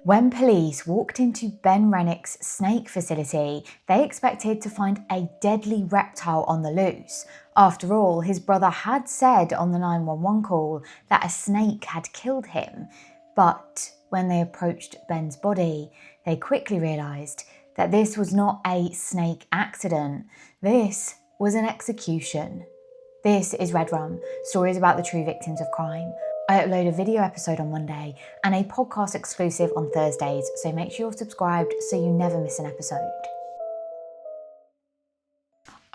When police walked into Ben Renick's snake facility, they expected to find a deadly reptile on the loose. After all, his brother had said on the 911 call that a snake had killed him. But when they approached Ben's body, they quickly realised that this was not a snake accident. This was an execution. This is Red Rum, stories about the true victims of crime. I upload a video episode on Monday and a podcast exclusive on Thursdays, so make sure you're subscribed so you never miss an episode.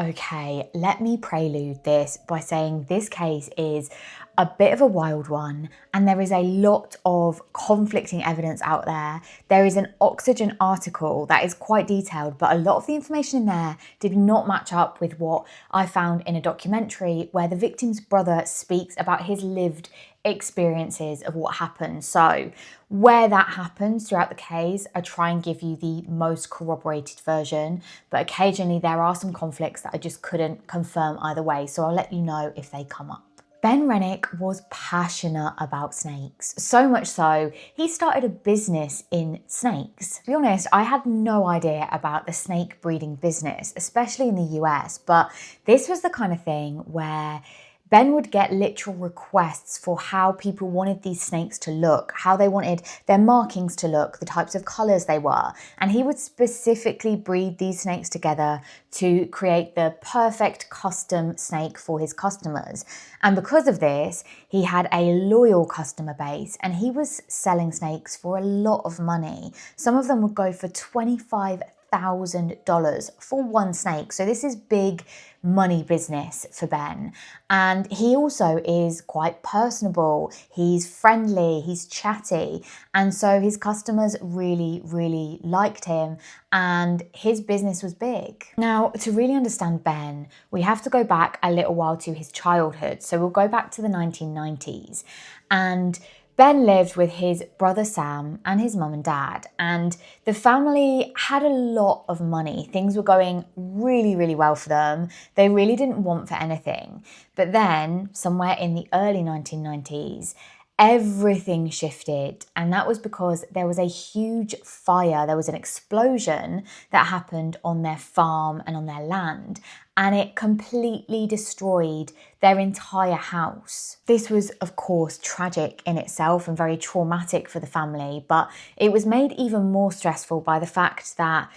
Okay, let me prelude this by saying this case is a bit of a wild one and there is a lot of conflicting evidence out there. There is an Oxygen article that is quite detailed, but a lot of the information in there did not match up with what I found in a documentary where the victim's brother speaks about his lived experiences of what happened. So where that happens throughout the case, I try and give you the most corroborated version, but occasionally there are some conflicts that I just couldn't confirm either way, so I'll let you know if they come up. Ben Renick was passionate about snakes, so much so he started a business in snakes. To be honest, I had no idea about the snake breeding business, especially in the US, but this was the kind of thing where Ben would get literal requests for how people wanted these snakes to look, how they wanted their markings to look, the types of colours they were. And he would specifically breed these snakes together to create the perfect custom snake for his customers. And because of this, he had a loyal customer base and he was selling snakes for a lot of money. Some of them would go for $25,000 for one snake. So this is big money business for Ben. And he also is quite personable. He's friendly, he's chatty. And so his customers really liked him and his business was big. Now, to really understand Ben, we have to go back a little while to his childhood. So we'll go back to the 1990s. And Ben lived with his brother Sam and his mum and dad, and the family had a lot of money. Things were going really well for them. They really didn't want for anything. But then, somewhere in the early 1990s, everything shifted, and that was because there was a huge fire. There was an explosion that happened on their farm and on their land, and it completely destroyed their entire house. This was, of course, tragic in itself and very traumatic for the family, but it was made even more stressful by the fact that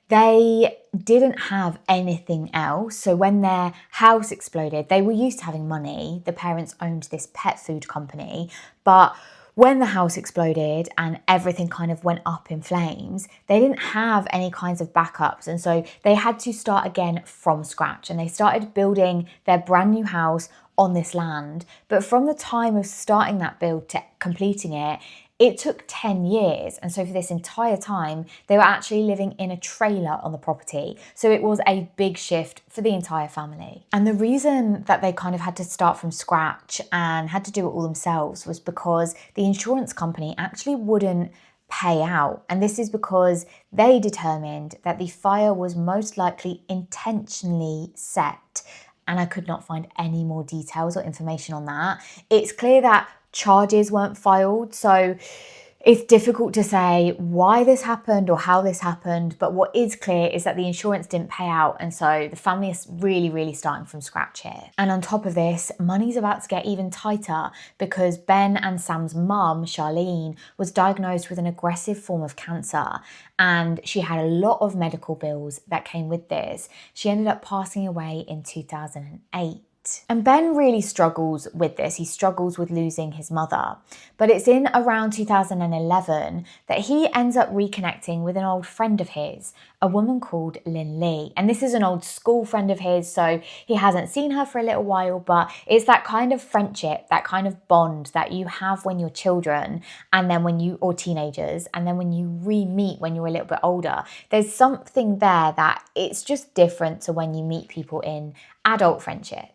they didn't have anything else. So when their house exploded, they were used to having money. The parents owned this pet food company, but when the house exploded and everything kind of went up in flames, they didn't have any kinds of backups. And so they had to start again from scratch. And they started building their brand new house on this land. But from the time of starting that build to completing it, it took 10 years. And so for this entire time, they were actually living in a trailer on the property. So it was a big shift for the entire family. And the reason that they kind of had to start from scratch and had to do it all themselves was because the insurance company actually wouldn't pay out. And this is because they determined that the fire was most likely intentionally set. And I could not find any more details or information on that. It's clear that charges weren't filed, so it's difficult to say why this happened or how this happened, but what is clear is that the insurance didn't pay out, and so the family is really starting from scratch here. And on top of this, money's about to get even tighter because Ben and Sam's mum, Charlene, was diagnosed with an aggressive form of cancer, and she had a lot of medical bills that came with this. She ended up passing away in 2008. And Ben really struggles with this. He struggles with losing his mother. But it's in around 2011 that he ends up reconnecting with an old friend of his, a woman called Lynn Lee. And this is an old school friend of his, so he hasn't seen her for a little while, but it's that kind of friendship, that kind of bond that you have when you're children and then or teenagers, and then when you re-meet when you're a little bit older. There's something there that it's just different to when you meet people in adult friendship.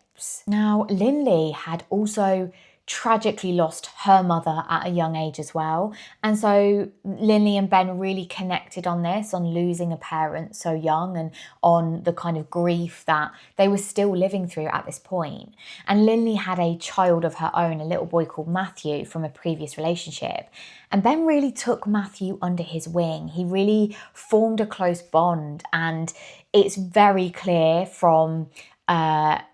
Now, Lynn Lee had also tragically lost her mother at a young age as well. And so Linley and Ben really connected on this, on losing a parent so young and on the kind of grief that they were still living through at this point. And Linley had a child of her own, a little boy called Matthew from a previous relationship. And Ben really took Matthew under his wing. He really formed a close bond, and it's very clear from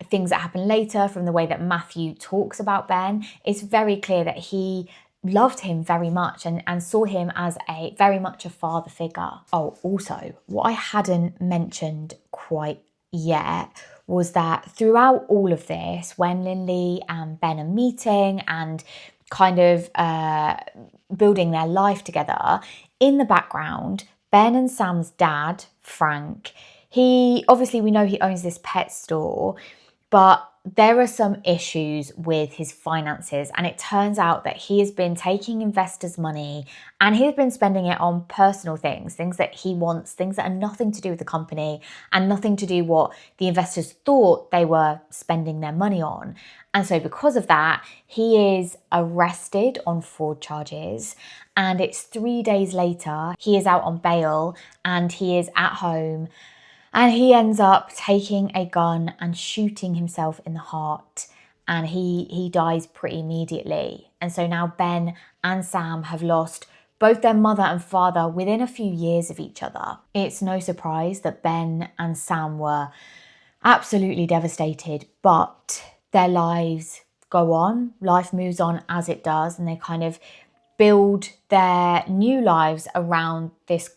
things that happen later, from the way that Matthew talks about Ben, it's very clear that he loved him very much and saw him as a very much a father figure. Oh, also, what I hadn't mentioned quite yet was that throughout all of this, when Linley and Ben are meeting and kind of building their life together, in the background, Ben and Sam's dad, Frank, we know he owns this pet store, but there are some issues with his finances, and it turns out that he has been taking investors' money and he's been spending it on personal things that he wants, things that are nothing to do with the company and nothing to do what the investors thought they were spending their money on. And so because of that, he is arrested on fraud charges, and it's 3 days later, he is out on bail and he is at home. And he ends up taking a gun and shooting himself in the heart, and he dies pretty immediately. And so now Ben and Sam have lost both their mother and father within a few years of each other. It's no surprise that Ben and Sam were absolutely devastated, but their lives go on. Life moves on as it does, and they kind of build their new lives around this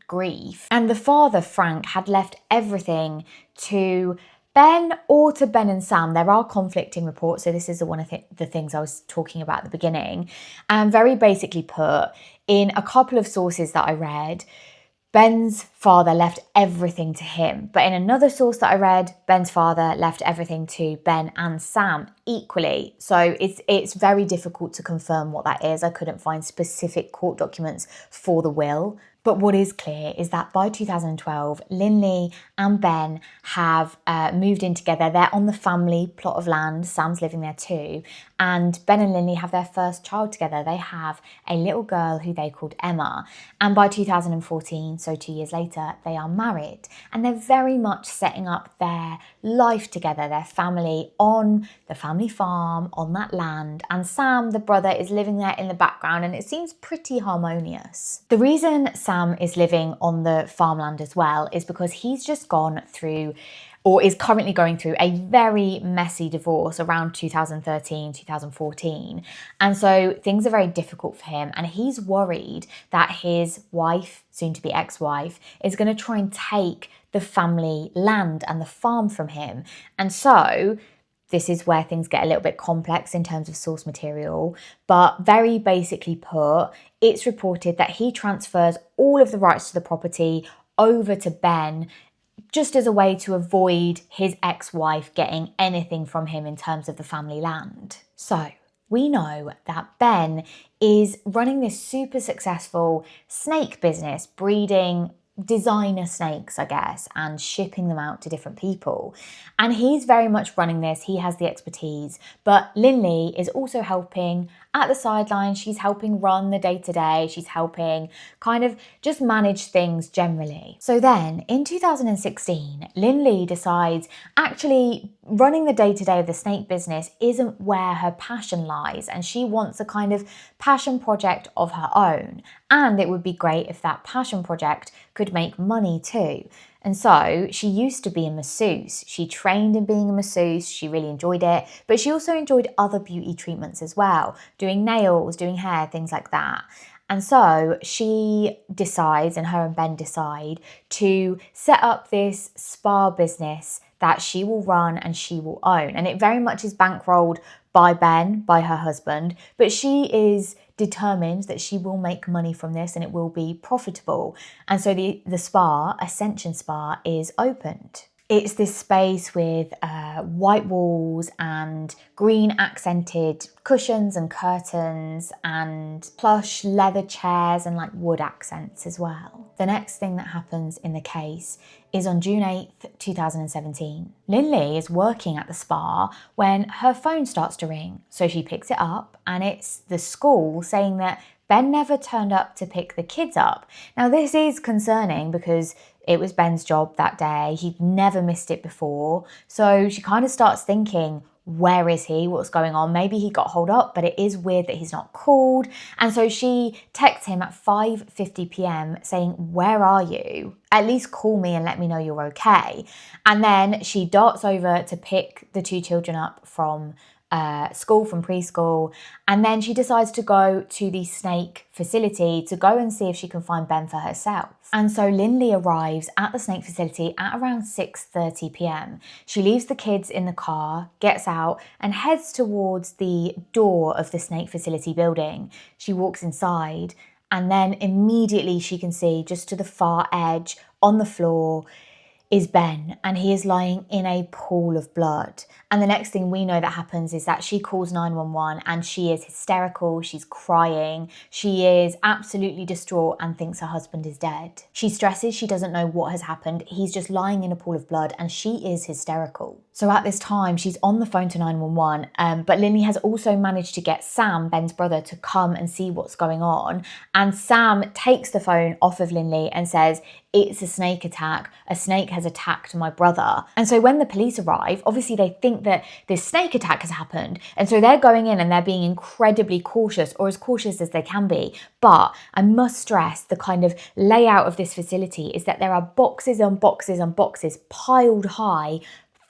grief. And the father, Frank, had left everything to Ben or to Ben and Sam. There are conflicting reports, so this is one of the things I was talking about at the beginning. And very basically put, in a couple of sources that I read, Ben's father left everything to him. But in another source that I read, Ben's father left everything to Ben and Sam equally. So it's very difficult to confirm what that is. I couldn't find specific court documents for the will. But what is clear is that by 2012, Linley and Ben have moved in together. They're on the family plot of land. Sam's living there too. And Ben and Linley have their first child together. They have a little girl who they called Emma. And by 2014, so 2 years later, they are married. And they're very much setting up their life together, their family on the family farm, on that land. And Sam, the brother, is living there in the background, and it seems pretty harmonious. The reason Sam is living on the farmland as well is because he's just gone through, or is currently going through, a very messy divorce around 2013, 2014. And so things are very difficult for him, and he's worried that his wife, soon to be ex-wife, is going to try and take the family land and the farm from him. And so this is where things get a little bit complex in terms of source material, but very basically put, it's reported that he transfers all of the rights to the property over to Ben, just as a way to avoid his ex-wife getting anything from him in terms of the family land. So we know that Ben is running this super successful snake business, breeding designer snakes, I guess, and shipping them out to different people. And he's very much running this. He has the expertise, but Linley is also helping at the sidelines. She's helping run the day-to-day. She's helping kind of just manage things generally. So then in 2016, Linley decides actually running the day-to-day of the snake business isn't where her passion lies, and she wants a kind of passion project of her own. And it would be great if that passion project could make money too. And so she used to be a masseuse. She trained in being a masseuse. She really enjoyed it, but she also enjoyed other beauty treatments as well, doing nails, doing hair, things like that. And so she decides, and her and Ben decide, to set up this spa business that she will run and she will own. And it very much is bankrolled by Ben, by her husband, but she is determined that she will make money from this and it will be profitable. And so the spa, Ascension Spa, is opened. It's this space with white walls and green accented cushions and curtains and plush leather chairs and like wood accents as well. The next thing that happens in the case is on June 8th, 2017. Linley is working at the spa when her phone starts to ring. So she picks it up and it's the school saying that Ben never turned up to pick the kids up. Now this is concerning because it was Ben's job that day. He'd never missed it before. So she kind of starts thinking, where is he? What's going on? Maybe he got holed up, but it is weird that he's not called. And so she texts him at 5:50 p.m. saying, where are you? At least call me and let me know you're okay. And then she darts over to pick the two children up from school, from preschool, and then she decides to go to the snake facility to go and see if she can find Ben for herself. And so Linley arrives at the snake facility at around 6:30 p.m. She leaves the kids in the car, gets out, and heads towards the door of the snake facility building. She walks inside, and then immediately she can see just to the far edge on the floor is Ben, and he is lying in a pool of blood. And the next thing we know that happens is that she calls 911 and she is hysterical, she's crying, she is absolutely distraught and thinks her husband is dead. She stresses she doesn't know what has happened, he's just lying in a pool of blood and she is hysterical. So at this time, she's on the phone to 911, but Linley has also managed to get Sam, Ben's brother, to come and see what's going on. And Sam takes the phone off of Linley and says, it's a snake attack. A snake has attacked my brother. And so when the police arrive, obviously they think that this snake attack has happened. And so they're going in and they're being incredibly cautious, or as cautious as they can be. But I must stress the kind of layout of this facility is that there are boxes on boxes on boxes piled high,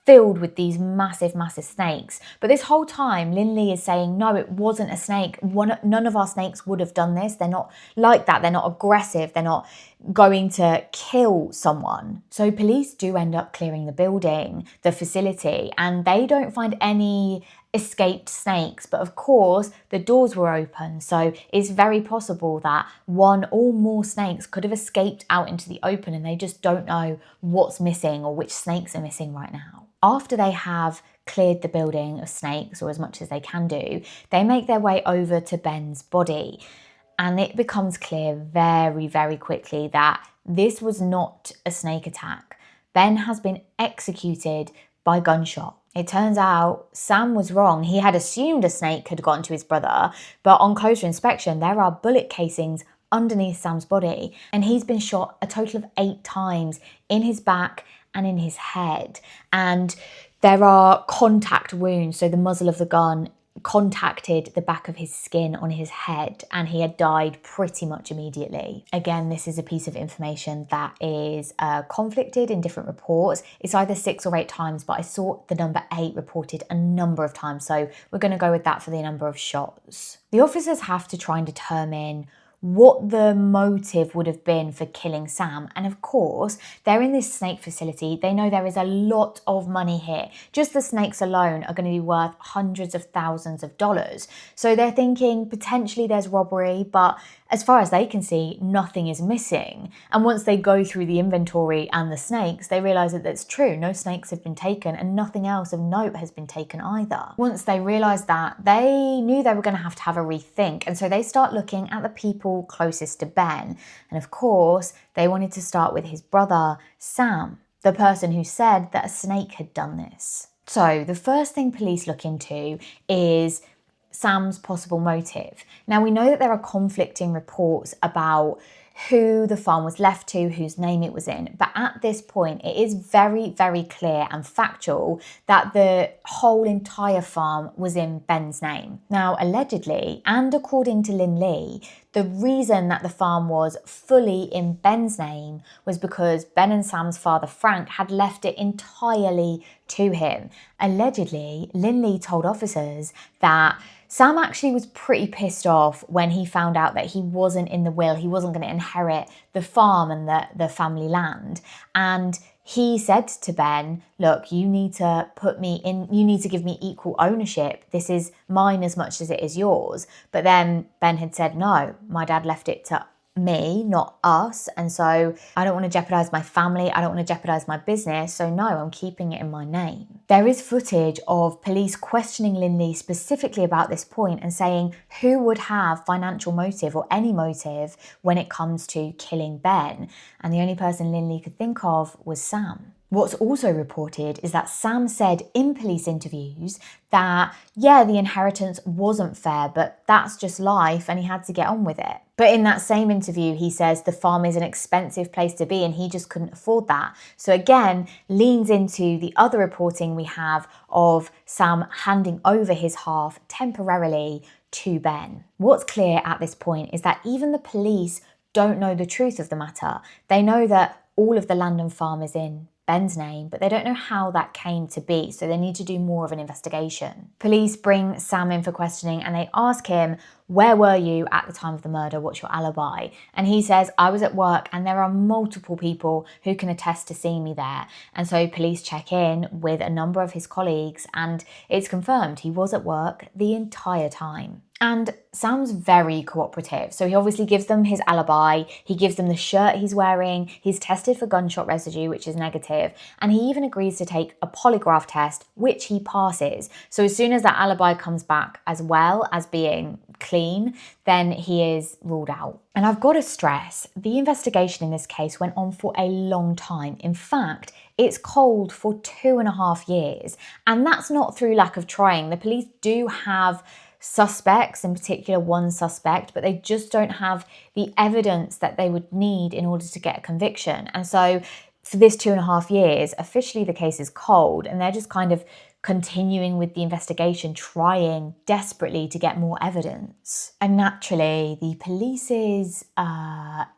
filled with these massive, massive snakes. But this whole time, Linley is saying, no, it wasn't a snake. None of our snakes would have done this. They're not like that. They're not aggressive. They're not going to kill someone. So police do end up clearing the building, the facility, and they don't find any escaped snakes. But of course, the doors were open. So it's very possible that one or more snakes could have escaped out into the open and they just don't know what's missing or which snakes are missing right now. After they have cleared the building of snakes, or as much as they can do, they make their way over to Ben's body. And it becomes clear very, very quickly that this was not a snake attack. Ben has been executed by gunshot. It turns out Sam was wrong. He had assumed a snake had gotten to his brother, but on closer inspection, there are bullet casings underneath Sam's body. And he's been shot a total of 8 times in his back and in his head. And there are contact wounds, so the muzzle of the gun contacted the back of his skin on his head and he had died pretty much immediately. Again, this is a piece of information that is conflicted in different reports. It's either 6 or 8 times, but I saw the number 8 reported a number of times, so we're going to go with that for the number of shots. The officers have to try and determine what the motive would have been for killing Sam. And of course, they're in this snake facility. They know there is a lot of money here. Just the snakes alone are going to be worth hundreds of thousands of dollars. So they're thinking potentially there's robbery, but as far as they can see, nothing is missing. And once they go through the inventory and the snakes, they realise that that's true. No snakes have been taken and nothing else of note has been taken either. Once they realised that, they knew they were going to have a rethink. And so they start looking at the people closest to Ben. And of course, they wanted to start with his brother, Sam, the person who said that a snake had done this. So the first thing police look into is Sam's possible motive. Now, we know that there are conflicting reports about who the farm was left to, whose name it was in. But at this point, it is very, very clear and factual that the whole entire farm was in Ben's name. Now, allegedly, and according to Linley, the reason that the farm was fully in Ben's name was because Ben and Sam's father, Frank, had left it entirely to him. Allegedly, Linley told officers that Sam actually was pretty pissed off when he found out that he wasn't in the will. He wasn't going to inherit the farm and the family land. And he said to Ben, look, you need to put me in, you need to give me equal ownership. This is mine as much as it is yours. But then Ben had said, no, my dad left it to me, not us. And so I don't want to jeopardize my family. I don't want to jeopardize my business. So no, I'm keeping it in my name. There is footage of police questioning Linley specifically about this point and saying who would have financial motive or any motive when it comes to killing Ben. And the only person Linley could think of was Sam. What's also reported is that Sam said in police interviews that, yeah, the inheritance wasn't fair, but that's just life and he had to get on with it. But in that same interview, he says the farm is an expensive place to be and he just couldn't afford that. So again, leans into the other reporting we have of Sam handing over his half temporarily to Ben. What's clear at this point is that even the police don't know the truth of the matter. They know that all of the land and farm is in Ben's name, but they don't know how that came to be, so they need to do more of an investigation. Police bring Sam in for questioning and they ask him, where were you at the time of the murder? What's your alibi? And he says, I was at work and there are multiple people who can attest to seeing me there. And so police check in with a number of his colleagues and it's confirmed he was at work the entire time. And Sam's very cooperative. So he obviously gives them his alibi, he gives them the shirt he's wearing, he's tested for gunshot residue, which is negative, and he even agrees to take a polygraph test, which he passes. So as soon as that alibi comes back as well as being clean, then he is ruled out. And I've got to stress, the investigation in this case went on for a long time. In fact, it's cold for 2.5 years. And that's not through lack of trying. The police do have suspects, in particular one suspect, but they just don't have the evidence that they would need in order to get a conviction. And so for this 2.5 years, officially the case is cold and they're just kind of continuing with the investigation, trying desperately to get more evidence. And naturally, the police's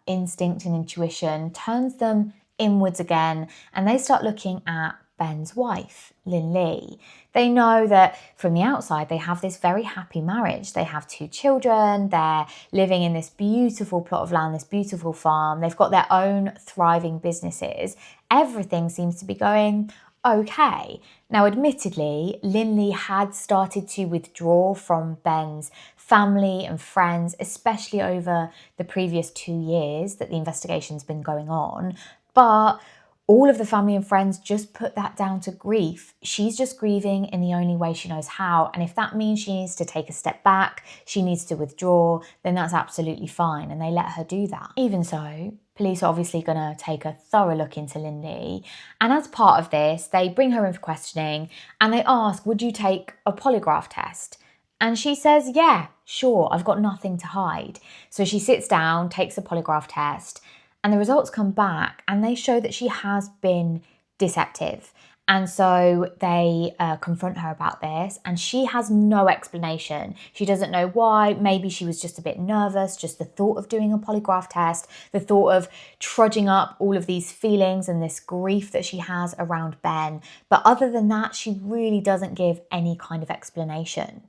instinct and intuition turns them inwards again and they start looking at Ben's wife, Linley. They know that from the outside, they have this very happy marriage. They have 2 children. They're living in this beautiful plot of land, this beautiful farm. They've got their own thriving businesses. Everything seems to be going okay. Now, admittedly, Linley had started to withdraw from Ben's family and friends, especially over the previous 2 years that the investigation's been going on. But all of the family and friends just put that down to grief. She's just grieving in the only way she knows how. And if that means she needs to take a step back, she needs to withdraw, then that's absolutely fine. And they let her do that. Even so, police are obviously going to take a thorough look into Linley. And as part of this, they bring her in for questioning and they ask, would you take a polygraph test? And she says, yeah, sure, I've got nothing to hide. So she sits down, takes a polygraph test, and the results come back and they show that she has been deceptive. And so they confront her about this and she has no explanation. She doesn't know why. Maybe she was just a bit nervous, just the thought of doing a polygraph test, the thought of trudging up all of these feelings and this grief that she has around Ben. But other than that, she really doesn't give any kind of explanation.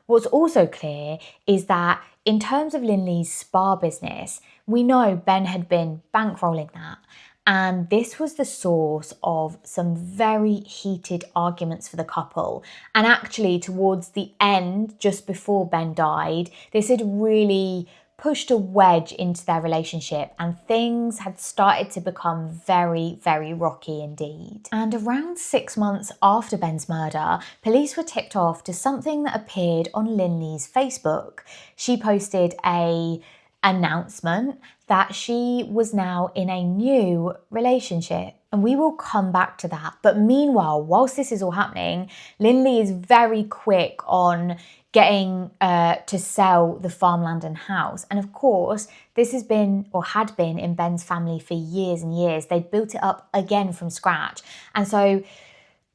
What's also clear is that in terms of Linley's spa business, we know Ben had been bankrolling that. And this was the source of some very heated arguments for the couple. And actually, towards the end, just before Ben died, this had really pushed a wedge into their relationship and things had started to become very, very rocky indeed. And around 6 months after Ben's murder, police were tipped off to something that appeared on Linley's Facebook. She posted an announcement that she was now in a new relationship. And we will come back to that. But meanwhile, whilst this is all happening, Linley is very quick on getting to sell the farmland and house. And of course, this has been or had been in Ben's family for years and years. They built it up again from scratch. And so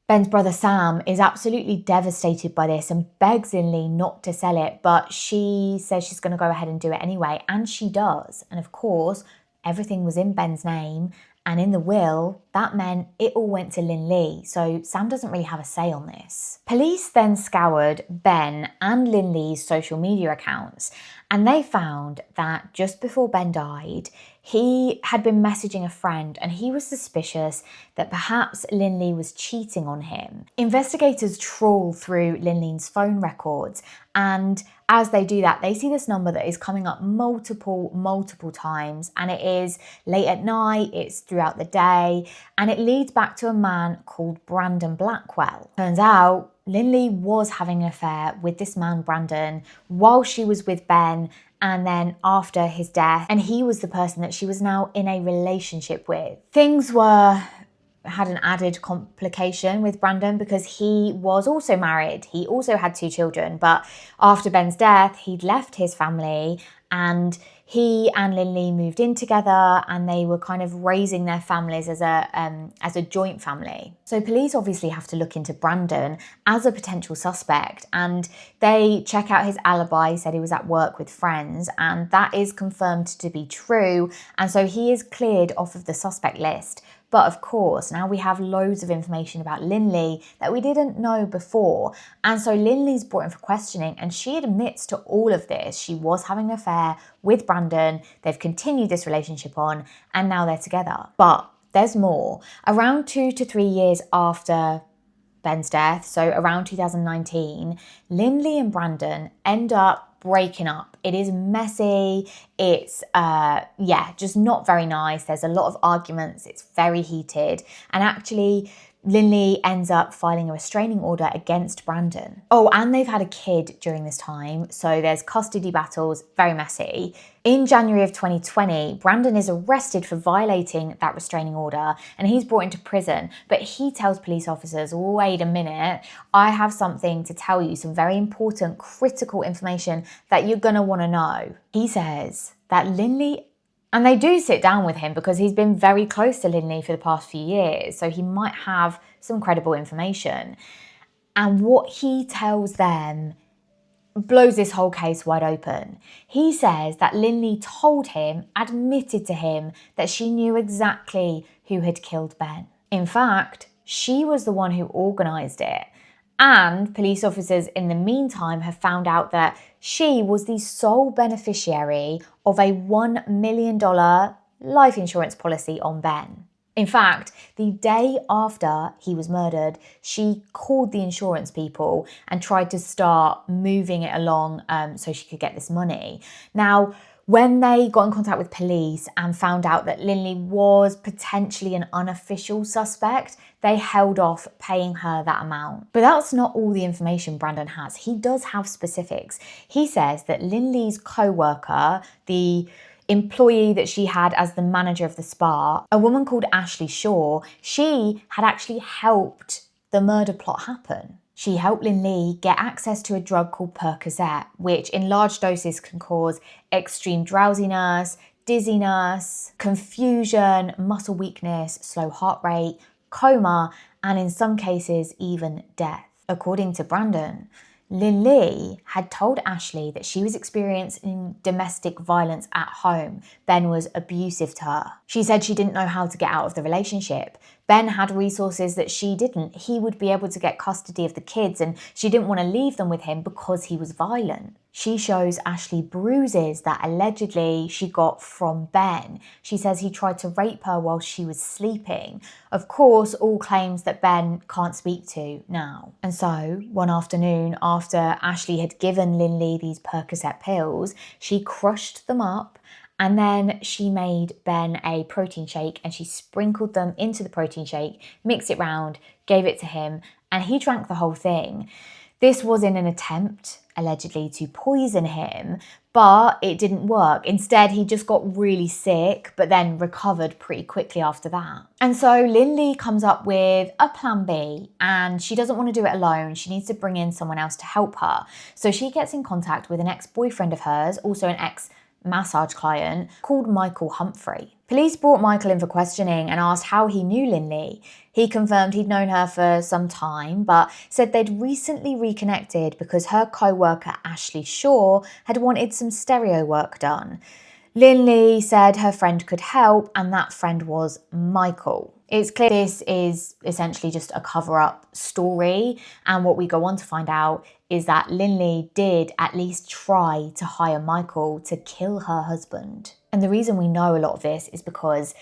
Ben's brother Sam is absolutely devastated by this and begs Linley not to sell it, but she says she's going to go ahead and do it anyway, and she does. And of course, everything was in Ben's name, and in the will, that meant it all went to Linley, so Sam doesn't really have a say on this. Police then scoured Ben and Linley's social media accounts, and they found that just before Ben died, he had been messaging a friend and he was suspicious that perhaps Linley was cheating on him. Investigators trawl through Linley's phone records, and as they do that, they see this number that is coming up multiple times, and it is late at night, it's throughout the day, and it leads back to a man called Brandon Blackwell. Turns out Linley was having an affair with this man, Brandon, while she was with Ben, and then after his death, and he was the person that she was now in a relationship with. Things had an added complication with Brandon because he was also married. He also had 2 children, but after Ben's death, he'd left his family and he and Linley moved in together, and they were kind of raising their families as a joint family. So police obviously have to look into Brandon as a potential suspect, and they check out his alibi. He said he was at work with friends, and that is confirmed to be true, and so he is cleared off of the suspect list. But of course, now we have loads of information about Linley that we didn't know before. And so Linley's brought in for questioning, and she admits to all of this. She was having an affair with Brandon. They've continued this relationship on, and now they're together. But there's more. Around 2 to 3 years after Ben's death, so around 2019, Linley and Brandon end up breaking up. It is messy. It's just not very nice. There's a lot of arguments. It's very heated. And actually, Linley ends up filing a restraining order against Brandon. Oh, and they've had a kid during this time, so there's custody battles, very messy. In January of 2020, Brandon is arrested for violating that restraining order, and he's brought into prison. But he tells police officers, wait a minute, I have something to tell you, some very important, critical information that you're gonna wanna know. He says that Linley, and they do sit down with him because he's been very close to Linley for the past few years, so he might have some credible information. And what he tells them blows this whole case wide open. He says that Linley told him, admitted to him, that she knew exactly who had killed Ben. In fact, she was the one who organised it. And police officers in the meantime have found out that she was the sole beneficiary of a $1 million life insurance policy on Ben. In fact, the day after he was murdered, she called the insurance people and tried to start moving it along so she could get this money. Now, when they got in contact with police and found out that Linley was potentially an unofficial suspect, they held off paying her that amount. But that's not all the information Brandon has. He does have specifics. He says that Linley's co-worker, the employee that she had as the manager of the spa, a woman called Ashley Shaw, she had actually helped the murder plot happen. She helped Linley get access to a drug called Percocet, which in large doses can cause extreme drowsiness, dizziness, confusion, muscle weakness, slow heart rate, coma, and in some cases, even death. According to Brandon, Linley had told Ashley that she was experiencing domestic violence at home. Ben was abusive to her. She said she didn't know how to get out of the relationship. Ben had resources that she didn't. He would be able to get custody of the kids, and she didn't want to leave them with him because he was violent. She shows Ashley bruises that allegedly she got from Ben. She says he tried to rape her while she was sleeping. Of course, all claims that Ben can't speak to now. And so, one afternoon, after Ashley had given Linley these Percocet pills, she crushed them up, and then she made Ben a protein shake and she sprinkled them into the protein shake, mixed it round, gave it to him, and he drank the whole thing. This was in an attempt, allegedly, to poison him, but it didn't work. Instead, he just got really sick, but then recovered pretty quickly after that. And so Linley comes up with a plan B, and she doesn't want to do it alone. She needs to bring in someone else to help her. So she gets in contact with an ex-boyfriend of hers, also an ex-massage client, called Michael Humphrey. Police brought Michael in for questioning and asked how he knew Linley. He confirmed he'd known her for some time, but said they'd recently reconnected because her co-worker Ashley Shaw had wanted some stereo work done. Linley said her friend could help, and that friend was Michael. It's clear this is essentially just a cover-up story, and what we go on to find out is that Linley did at least try to hire Michael to kill her husband. And the reason we know a lot of this is because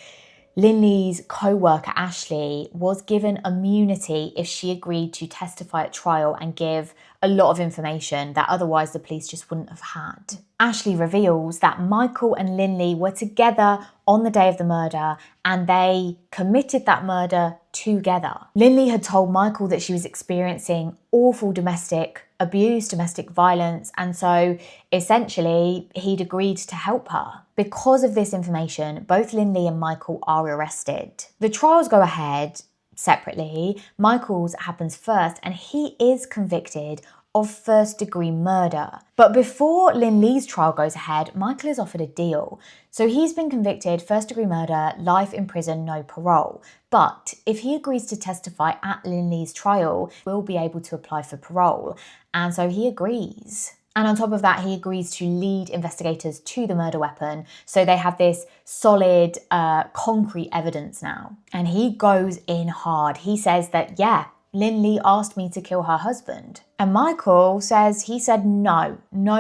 Linley's co-worker Ashley was given immunity if she agreed to testify at trial and give a lot of information that otherwise the police just wouldn't have had. Ashley reveals that Michael and Linley were together on the day of the murder and they committed that murder together. Linley had told Michael that she was experiencing awful domestic abuse, domestic violence, and so essentially he'd agreed to help her. Because of this information, both Linley and Michael are arrested. The trials go ahead separately. Michael's happens first and he is convicted of first-degree murder. But before Linley's trial goes ahead, Michael is offered a deal. So he's been convicted, first-degree murder, life in prison, no parole. But if he agrees to testify at Linley's trial, he'll be able to apply for parole. And so he agrees. And on top of that, he agrees to lead investigators to the murder weapon. So they have this solid, concrete evidence now. And he goes in hard. He says that, yeah, Linley asked me to kill her husband. And Michael says he said no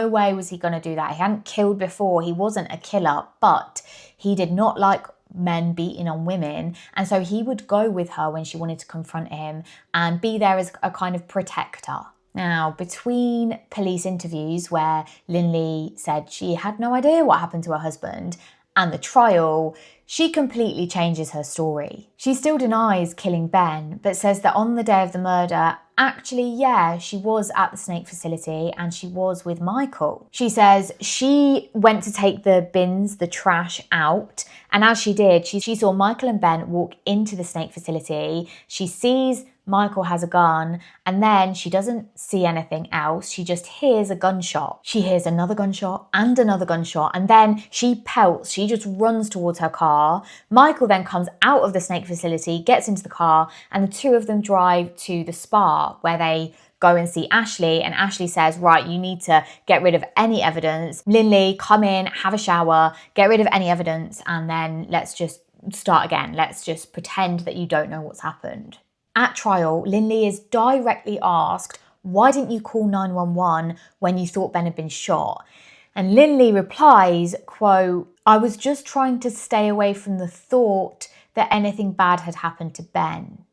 way was he going to do that. He hadn't killed before. He wasn't a killer, but he did not like men beating on women. And so he would go with her when she wanted to confront him and be there as a kind of protector. Now, between police interviews where Linley said she had no idea what happened to her husband and the trial, she completely changes her story. She still denies killing Ben, but says that on the day of the murder, actually, yeah, she was at the snake facility and she was with Michael. She says she went to take the bins, the trash out, and as she did, she saw Michael and Ben walk into the snake facility. She sees Michael has a gun, and then she doesn't see anything else. She just hears a gunshot. She hears another gunshot and another gunshot, and then she pelts. She just runs towards her car. Michael then comes out of the snake facility, gets into the car, and the two of them drive to the spa where they go and see Ashley, and Ashley says, right, you need to get rid of any evidence. Linley, come in, have a shower, get rid of any evidence, and then let's just start again. Let's just pretend that you don't know what's happened. At trial, Linley is directly asked, why didn't you call 911 when you thought Ben had been shot? And Linley replies, quote, I was just trying to stay away from the thought that anything bad had happened to Ben.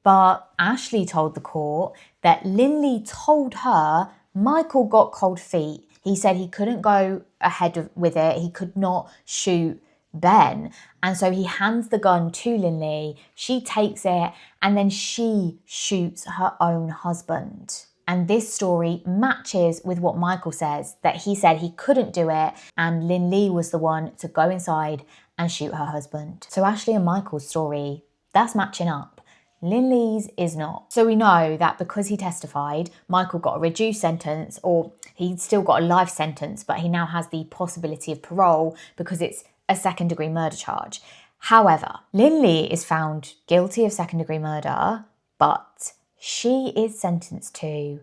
But Ashley told the court that Linley told her Michael got cold feet. He said he couldn't go ahead with it. He could not shoot Ben. And so he hands the gun to Linley. She takes it and then she shoots her own husband. And this story matches with what Michael says, that he said he couldn't do it and Linley was the one to go inside and shoot her husband. So Ashley and Michael's story, that's matching up. Linley's is not. So we know that because he testified, Michael got a reduced sentence, or he still got a life sentence, but he now has the possibility of parole because it's a second-degree murder charge. However, Linley is found guilty of second-degree murder, but she is sentenced to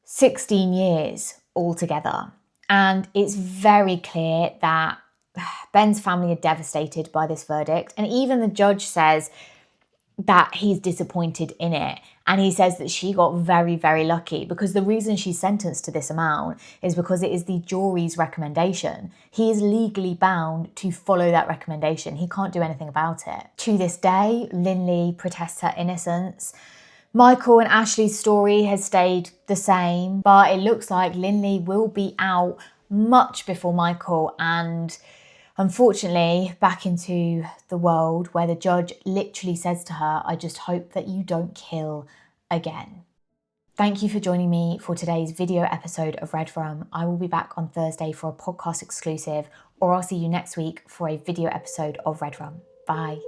16 years altogether. And it's very clear that Ben's family are devastated by this verdict. And even the judge says that he's disappointed in it. And he says that she got very, very lucky because the reason she's sentenced to this amount is because it is the jury's recommendation. He is legally bound to follow that recommendation. He can't do anything about it. To this day, Linley protests her innocence. Michael and Ashley's story has stayed the same, but it looks like Linley will be out much before Michael and unfortunately back into the world where the judge literally says to her, I just hope that you don't kill again. Thank you for joining me for today's video episode of Red Rum. I will be back on Thursday for a podcast exclusive, or I'll see you next week for a video episode of Red Rum. Bye.